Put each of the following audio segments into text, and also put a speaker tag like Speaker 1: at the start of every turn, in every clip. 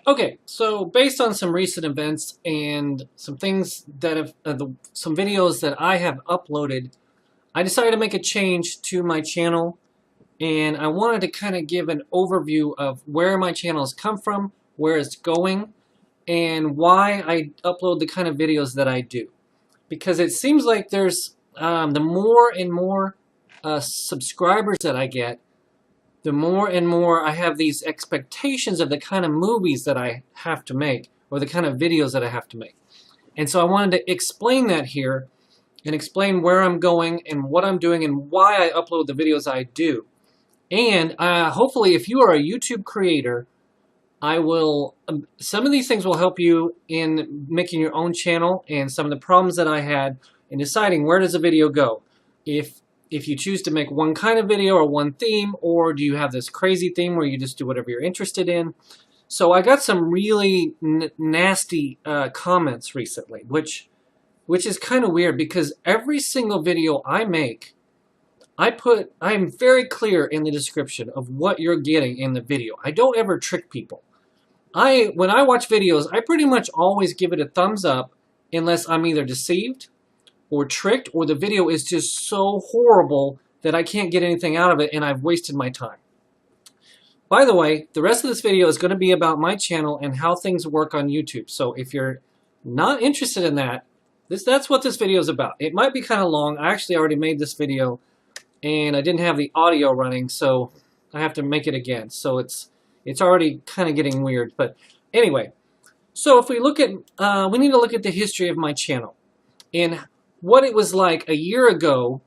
Speaker 1: Okay, so based on some recent events and some things that have, some videos that I have uploaded, I decided to make a change to my channel, and I wanted to kind of give an overview of where my channel has come from, where it's going, and why I upload the kind of videos that I do. Because it seems like there's the more and more subscribers that I get, the more and more I have these expectations of the kind of movies that I have to make, or the kind of videos that I have to make. And so I wanted to explain that here, and explain where I'm going and what I'm doing and why I upload the videos I do. And hopefully if you are a YouTube creator, I will, some of these things will help you in making your own channel, and some of the problems that I had in deciding where does a video go. If you choose to make one kind of video or one theme, or do you have this crazy theme where you just do whatever you're interested in. So I got some really nasty comments recently, which is kind of weird, because every single video I make, I am very clear in the description of what you're getting in the video. I don't ever trick people. When I watch videos, I pretty much always give it a thumbs up unless I'm either deceived or tricked, or the video is just so horrible that I can't get anything out of it and I've wasted my time. By the way, the rest of this video is going to be about my channel and how things work on YouTube. So if you're not interested in that, that's what this video is about. It might be kind of long. I actually already made this video and I didn't have the audio running, so I have to make it again. So it's already kind of getting weird. But anyway, so if we look at, we need to look at the history of my channel and what it was like a year ago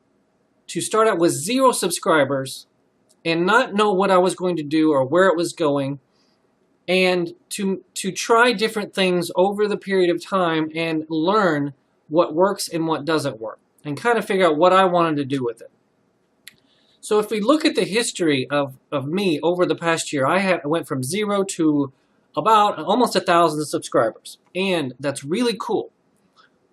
Speaker 1: to start out with 0 subscribers and not know what I was going to do or where it was going, and to try different things over the period of time and learn what works and what doesn't work, and kind of figure out what I wanted to do with it. So if we look at the history of me over the past year, I went from 0 to about almost 1,000 subscribers, and that's really cool.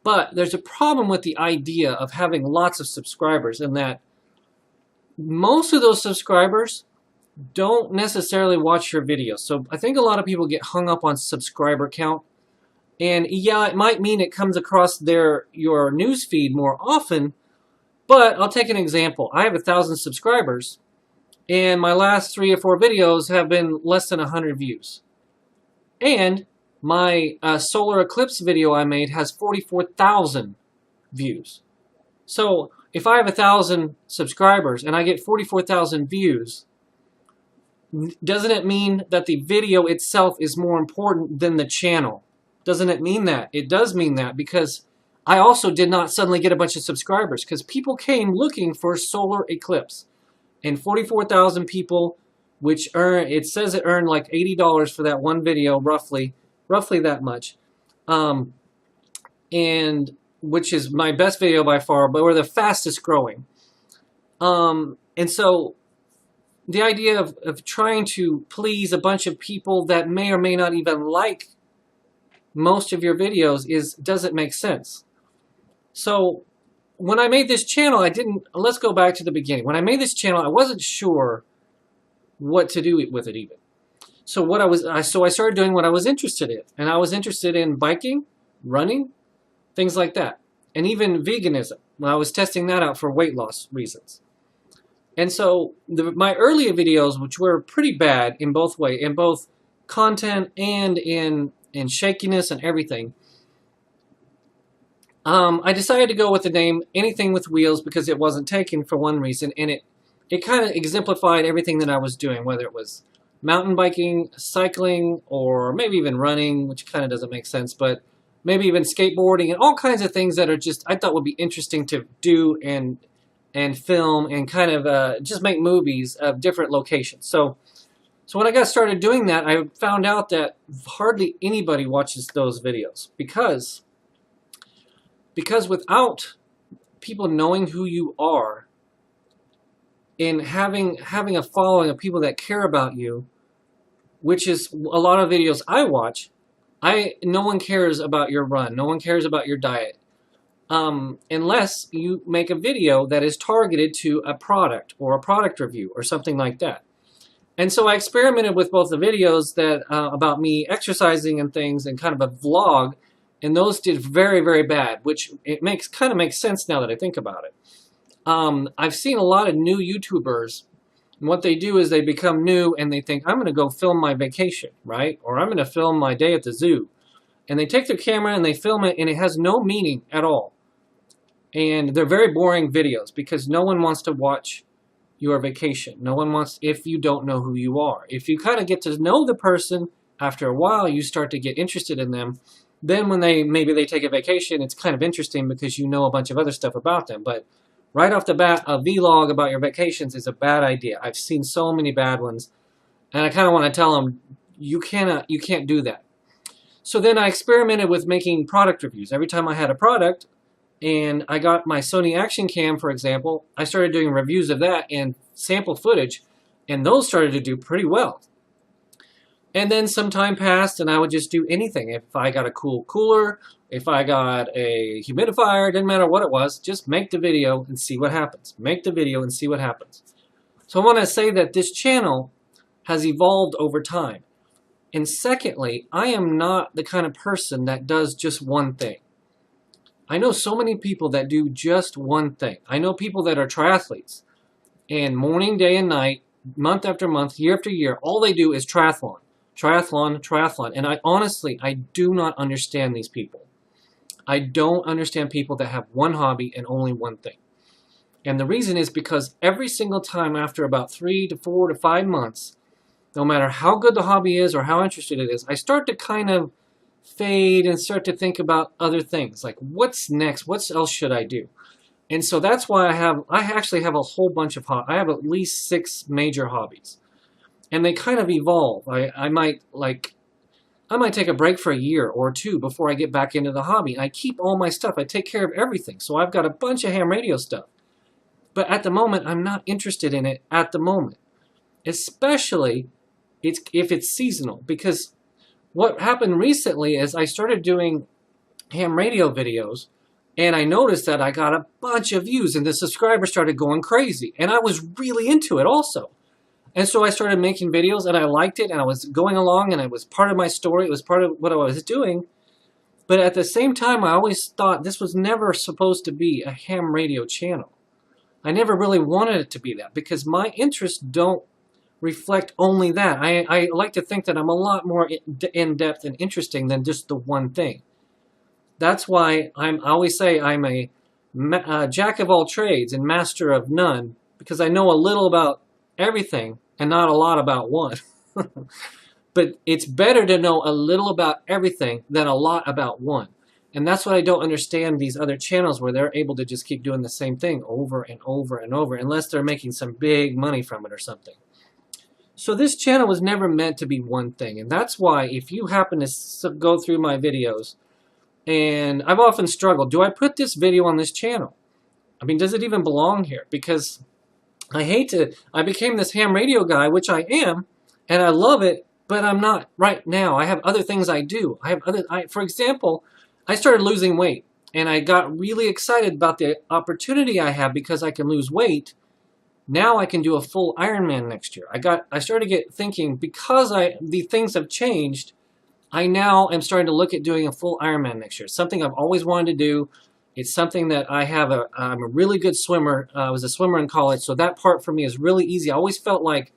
Speaker 1: But there's a problem with the idea of having lots of subscribers, in that most of those subscribers don't necessarily watch your videos. So I think a lot of people get hung up on subscriber count. And yeah, it might mean it comes across your news feed more often, but I'll take an example. I have 1,000 subscribers, and my last 3 or 4 videos have been less than 100 views. And my solar eclipse video I made has 44,000 views. So if I have 1,000 subscribers and I get 44,000 views, doesn't it mean that the video itself is more important than the channel? Doesn't it mean that? It does mean that, because I also did not suddenly get a bunch of subscribers, because people came looking for solar eclipse. And 44,000 people, which it says it earned like $80 for that one video, roughly that much. And which is my best video by far, but we're the fastest growing. And so the idea of trying to please a bunch of people that may or may not even like most of your videos doesn't make sense. So when I made this channel, let's go back to the beginning. When I made this channel, I wasn't sure what to do with it even. So I started doing what I was interested in, and I was interested in biking, running, things like that, and even veganism. I was testing that out for weight loss reasons. And so my earlier videos, which were pretty bad in both content and in shakiness and everything, I decided to go with the name Anything with Wheels, because it wasn't taken for one reason, and it kind of exemplified everything that I was doing, whether it was mountain biking, cycling, or maybe even running, which kind of doesn't make sense, but maybe even skateboarding, and all kinds of things that are just, I thought would be interesting to do and film and kind of just make movies of different locations. So when I got started doing that, I found out that hardly anybody watches those videos, because without people knowing who you are and having a following of people that care about you, which is a lot of videos I watch, no one cares about your run. No one cares about your diet. Unless you make a video that is targeted to a product or a product review or something like that. And so I experimented with both the videos that about me exercising and things and kind of a vlog, and those did very, very bad, which it kind of makes sense now that I think about it. I've seen a lot of new YouTubers, and what they do is they become new and they think, I'm going to go film my vacation, right? Or I'm going to film my day at the zoo. And they take their camera and they film it, and it has no meaning at all. And they're very boring videos because no one wants to watch your vacation. No one wants, if you don't know who you are. If you kind of get to know the person, after a while you start to get interested in them. Then when maybe they take a vacation, it's kind of interesting because you know a bunch of other stuff about them. But right off the bat, a vlog about your vacations is a bad idea. I've seen so many bad ones, and I kind of want to tell them, you can't do that. So then I experimented with making product reviews. Every time I had a product, and I got my Sony Action Cam, for example, I started doing reviews of that and sample footage, and those started to do pretty well. And then some time passed, and I would just do anything. If I got a cool cooler, if I got a humidifier, didn't matter what it was, just make the video and see what happens. Make the video and see what happens. So I want to say that this channel has evolved over time. And secondly, I am not the kind of person that does just one thing. I know so many people that do just one thing. I know people that are triathletes, and morning, day, and night, month after month, year after year, all they do is triathlon, triathlon, triathlon. And I do not understand these people. I don't understand people that have one hobby and only one thing. And the reason is because every single time after about 3 to 4 to 5 months, no matter how good the hobby is or how interested it is, I start to kind of fade and start to think about other things. Like, what's next? What else should I do? And so that's why I actually have a whole bunch of I have at least 6 major hobbies. And they kind of evolve. I might take a break for a year or 2 before I get back into the hobby. I keep all my stuff. I take care of everything. So I've got a bunch of ham radio stuff. But at the moment, I'm not interested in it at the moment. Especially if it's seasonal. Because what happened recently is I started doing ham radio videos, and I noticed that I got a bunch of views, and the subscribers started going crazy. And I was really into it also. And so I started making videos, and I liked it, and I was going along, and it was part of my story. It was part of what I was doing. But at the same time, I always thought this was never supposed to be a ham radio channel. I never really wanted it to be that because my interests don't reflect only that. I like to think that I'm a lot more in-depth and interesting than just the one thing. That's why I always say I'm a jack of all trades and master of none, because I know a little about everything and not a lot about one. But it's better to know a little about everything than a lot about one. And that's what I don't understand these other channels where they're able to just keep doing the same thing over and over and over, unless they're making some big money from it or something. So this channel was never meant to be one thing. And that's why if you happen to go through my videos, and I've often struggled, do I put this video on this channel? I mean, does it even belong here? Because I became this ham radio guy, which I am, and I love it, but I'm not right now. I have other things I do. For example, I started losing weight, and I got really excited about the opportunity I have because I can lose weight. Now I can do a full Ironman next year. I started to get thinking, because the things have changed, I now am starting to look at doing a full Ironman next year. It's something I've always wanted to do. It's something that I'm a really good swimmer. I was a swimmer in college, so that part for me is really easy. I always felt like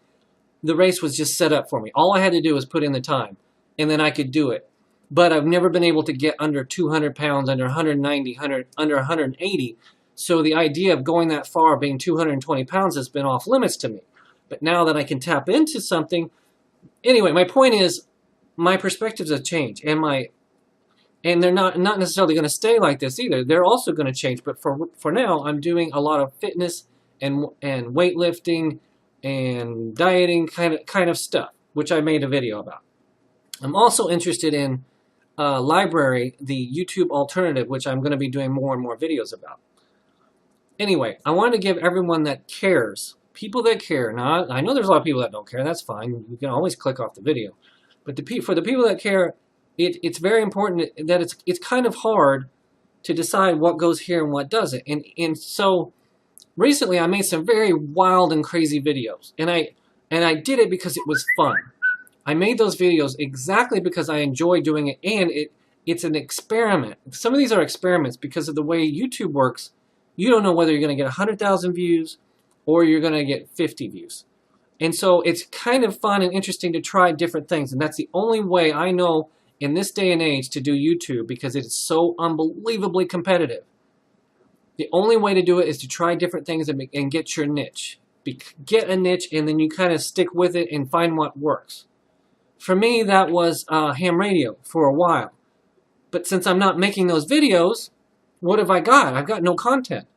Speaker 1: the race was just set up for me. All I had to do was put in the time, and then I could do it. But I've never been able to get under 200 pounds, under 190, under 180. So the idea of going that far, being 220 pounds, has been off limits to me. But now that I can tap into something, anyway, my point is, my perspectives have changed, and they're not necessarily going to stay like this either. They're also going to change. But for now, I'm doing a lot of fitness and weightlifting and dieting kind of stuff, which I made a video about. I'm also interested in library, the YouTube alternative, which I'm going to be doing more and more videos about. Anyway, I wanted to give everyone that cares, people that care. Now, I know there's a lot of people that don't care. That's fine. You can always click off the video. But for the people that care, it's very important that it's kind of hard to decide what goes here and what doesn't. And so recently I made some very wild and crazy videos. And And I did it because it was fun. I made those videos exactly because I enjoy doing it, and it's an experiment. Some of these are experiments because of the way YouTube works. You don't know whether you're going to get 100,000 views or you're going to get 50 views. And so it's kind of fun and interesting to try different things. And that's the only way I know in this day and age to do YouTube, because it is so unbelievably competitive. The only way to do it is to try different things and get your niche. Get a niche, and then you kind of stick with it and find what works. For me, that was ham radio for a while. But since I'm not making those videos, what have I got? I've got no content.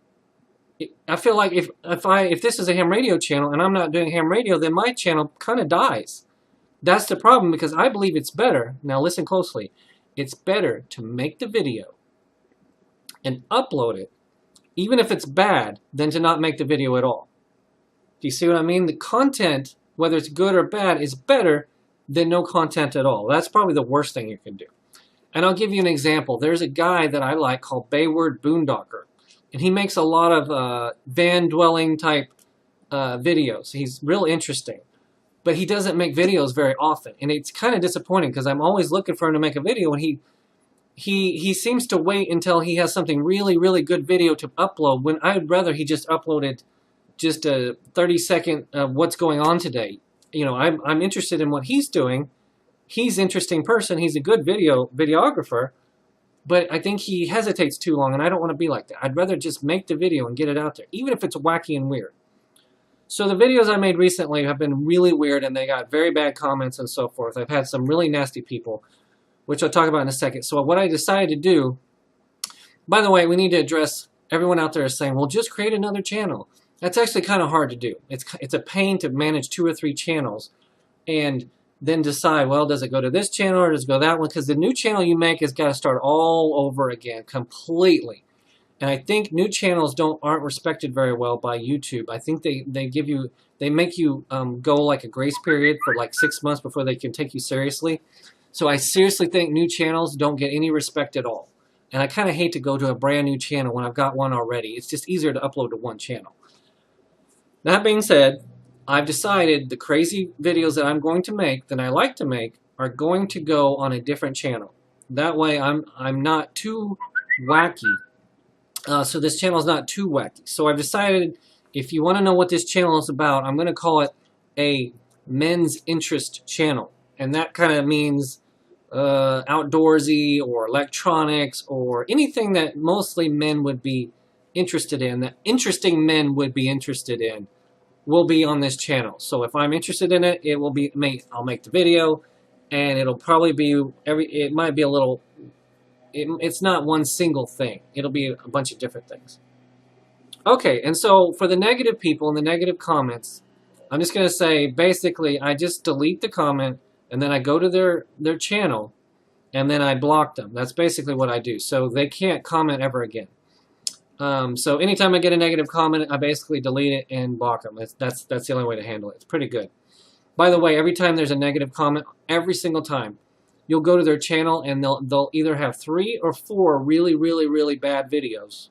Speaker 1: I feel like if this is a ham radio channel and I'm not doing ham radio, then my channel kind of dies. That's the problem, because I believe it's better. Now listen closely. It's better to make the video and upload it, even if it's bad, than to not make the video at all. Do you see what I mean? The content, whether it's good or bad, is better than no content at all. That's probably the worst thing you can do. And I'll give you an example. There's a guy that I like called Bayward Boondocker. And he makes a lot of van-dwelling type videos. He's real interesting. But he doesn't make videos very often. And it's kind of disappointing, because I'm always looking for him to make a video, and he seems to wait until he has something really, really good video to upload, when I'd rather he just uploaded just a 30-second of what's going on today. You know, I'm interested in what he's doing. He's an interesting person. He's a good videographer. But I think he hesitates too long, and I don't want to be like that. I'd rather just make the video and get it out there, even if it's wacky and weird. So the videos I made recently have been really weird, and they got very bad comments and so forth. I've had some really nasty people, which I'll talk about in a second. So what I decided to do, by the way, we need to address, everyone out there is saying, well, just create another channel. That's actually kind of hard to do. It's a pain to manage 2 or 3 channels and then decide, well, does it go to this channel or does it go that one? Because the new channel you make has got to start all over again completely. And I think new channels aren't respected very well by YouTube. I think they make you go like a grace period for like 6 months before they can take you seriously. So I seriously think new channels don't get any respect at all. And I kind of hate to go to a brand new channel when I've got one already. It's just easier to upload to one channel. That being said, I've decided the crazy videos that I'm going to make, that I like to make, are going to go on a different channel. That way I'm not too wacky. So this channel is not too wacky. So I've decided, if you want to know what this channel is about, I'm going to call it a men's interest channel. And that kind of means outdoorsy or electronics or anything that mostly men would be interested in, that interesting men would be interested in, will be on this channel. So if I'm interested in it, it will be I'll make the video, and it'll probably be it might be a little, it's not one single thing. It'll be a bunch of different things. Okay, and so for the negative people and the negative comments, I'm just going to say, basically, I just delete the comment, and then I go to their channel, and then I block them. That's basically what I do. So they can't comment ever again. So anytime I get a negative comment, I basically delete it and block them. That's the only way to handle it. It's pretty good. By the way, every time there's a negative comment, every single time, you'll go to their channel, and they'll either have 3 or 4 really, really, really bad videos,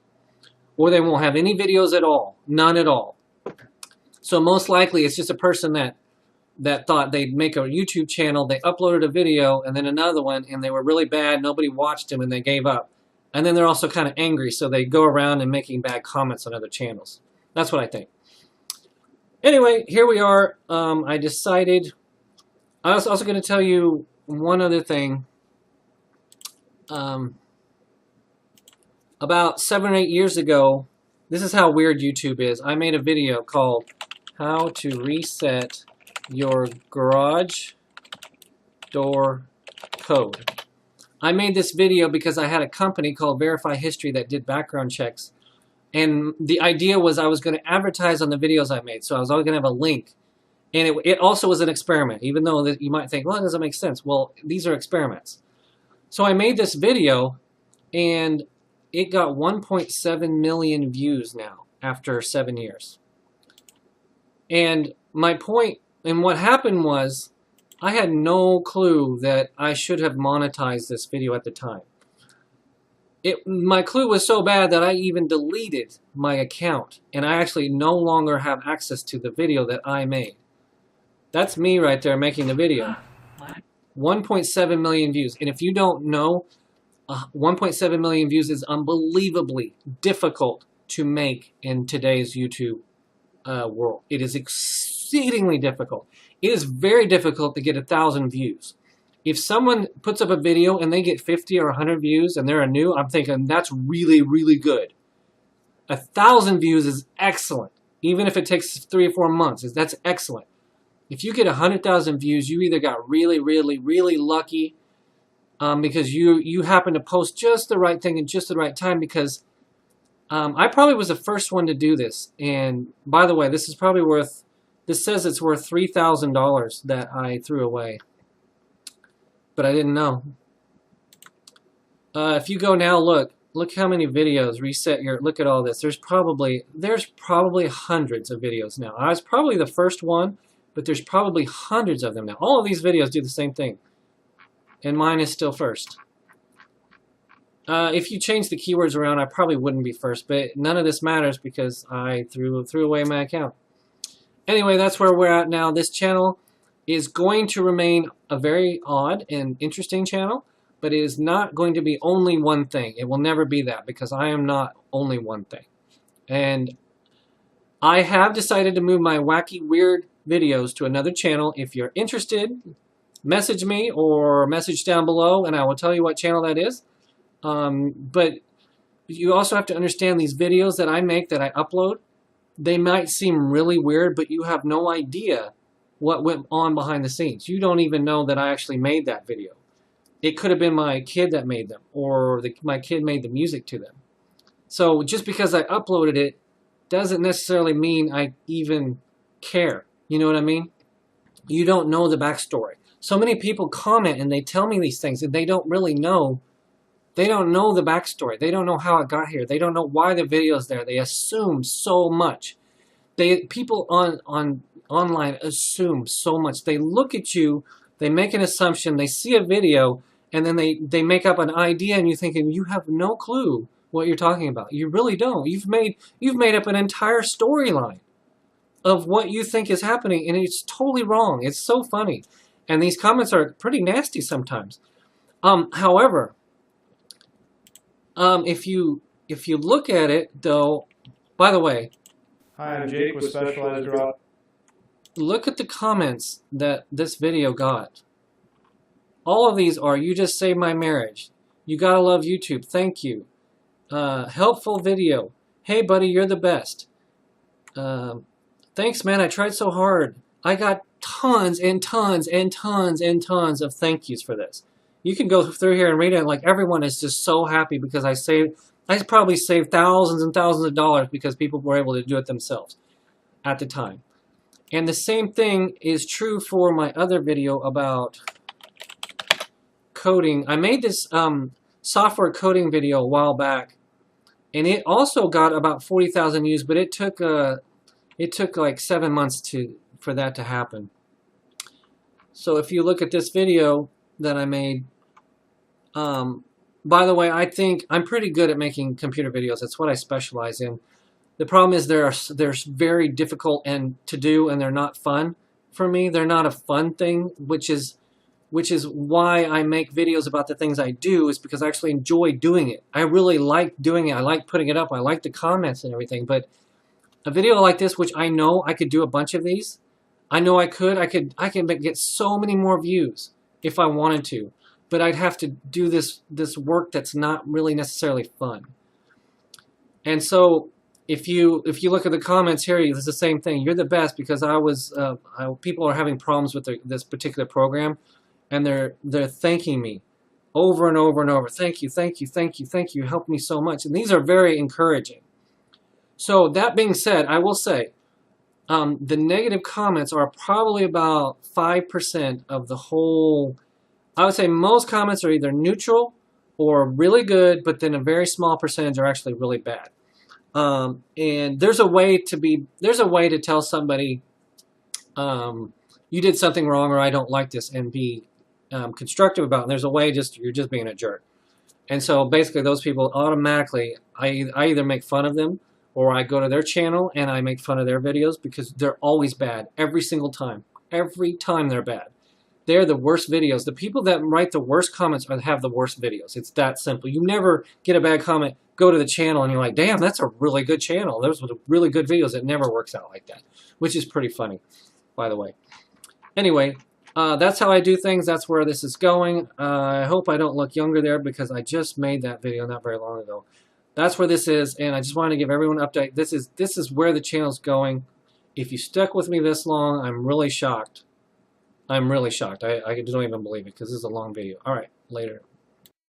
Speaker 1: or they won't have any videos at all. None at all. So most likely it's just a person that thought they'd make a YouTube channel, they uploaded a video, and then another one, and they were really bad, nobody watched them, and they gave up. And then they're also kind of angry, so they go around and making bad comments on other channels. That's what I think. Anyway, here we are. I decided, I was also going to tell you one other thing. About 7 or 8 years ago, this is how weird YouTube is. I made a video called How to Reset Your Garage Door Code. I made this video because I had a company called Verify History that did background checks. And the idea was I was going to advertise on the videos I made. So I was always going to have a link. And it also was an experiment, even though you might think, well, it doesn't make sense. Well, these are experiments. So I made this video, and it got 1.7 million views now after 7 years. And my point, and what happened was, I had no clue that I should have monetized this video at the time. My clue was so bad that I even deleted my account, and I actually no longer have access to the video that I made. That's me right there making the video. 1.7 million views. And if you don't know, 1.7 million views is unbelievably difficult to make in today's YouTube world. It is exceedingly difficult. It is very difficult to get 1,000 views. If someone puts up a video and they get 50 or 100 views and they're a new, I'm thinking that's really, really good. 1,000 views is excellent. Even if it takes 3 or 4 months, that's excellent. If you get 100,000 views, you either got really, really, really lucky because you happen to post just the right thing at just the right time, because I probably was the first one to do this. And by the way, this is probably worth, this says it's worth $3,000 that I threw away. But I didn't know. If you go now, look how many videos, reset your, look at all this. There's probably hundreds of videos now. I was probably the first one, but there's probably hundreds of them now. All of these videos do the same thing. And mine is still first. If you change the keywords around, I probably wouldn't be first, but none of this matters because I threw away my account. Anyway, that's where we're at now. This channel is going to remain a very odd and interesting channel, but it is not going to be only one thing. It will never be that, because I am not only one thing. And I have decided to move my wacky, weird videos to another channel. If you're interested, message me or message down below and I will tell you what channel that is. But you also have to understand, these videos that I make, that I upload, they might seem really weird, but you have no idea what went on behind the scenes. You don't even know that I actually made that video. It could have been my kid that made them, or my kid made the music to them. So just because I uploaded it doesn't necessarily mean I even care. You know what I mean? You don't know the backstory. So many people comment and they tell me these things and they don't really know. They don't know the backstory. They don't know how it got here. They don't know why the video's there. They assume so much. People online assume so much. They look at you, they make an assumption, they see a video, and then they make up an idea, and you're thinking you have no clue what you're talking about. You really don't. You've made up an entire storyline of what you think is happening, and it's totally wrong. It's so funny. And these comments are pretty nasty sometimes. However, if you look at it, though, by the way,
Speaker 2: hi, I'm Jake with Specialized Drop.
Speaker 1: Look at the comments that this video got. All of these are, you just saved my marriage. You gotta love YouTube. Thank you. Helpful video. Hey, buddy, you're the best. Thanks, man. I tried so hard. I got tons and tons and tons and tons of thank yous for this. You can go through here and read it. Like, everyone is just so happy because I probably saved thousands and thousands of dollars because people were able to do it themselves at the time. And the same thing is true for my other video about coding. I made this software coding video a while back, and it also got about 40,000 views, but it took like 7 months for that to happen. So if you look at this video that I made, by the way, I think I'm pretty good at making computer videos. That's what I specialize in. The problem is they're very difficult to do, and they're not fun for me. They're not a fun thing, which is why I make videos about the things I do, is because I actually enjoy doing it. I really like doing it. I like putting it up. I like the comments and everything. But a video like this, which I know I could do a bunch of these, I know I could get so many more views if I wanted to. But I'd have to do this work that's not really necessarily fun. And so if you look at the comments here, it's the same thing. You're the best, because people are having problems with this particular program, and they're thanking me over and over and over. Thank you, thank you, thank you, thank you. You helped me so much. And these are very encouraging. So that being said, I will say the negative comments are probably about 5% of the whole. I would say most comments are either neutral or really good, but then a very small percentage are actually really bad. And there's a way to tell somebody you did something wrong, or I don't like this, and be constructive about it. And there's a way you're just being a jerk. And so basically those people automatically, I either make fun of them, or I go to their channel and I make fun of their videos, because they're always bad every single time. every time they're bad. They're the worst videos. The people that write the worst comments have the worst videos. It's that simple. You never get a bad comment, go to the channel, and you're like, damn, that's a really good channel. Those were really good videos. It never works out like that, which is pretty funny, by the way. Anyway, that's how I do things. That's where this is going. I hope I don't look younger there because I just made that video not very long ago. That's where this is, and I just wanted to give everyone an update. This is where the channel's going. If you stuck with me this long, I'm really shocked. I'm really shocked. I don't even believe it because this is a long video. All right, later.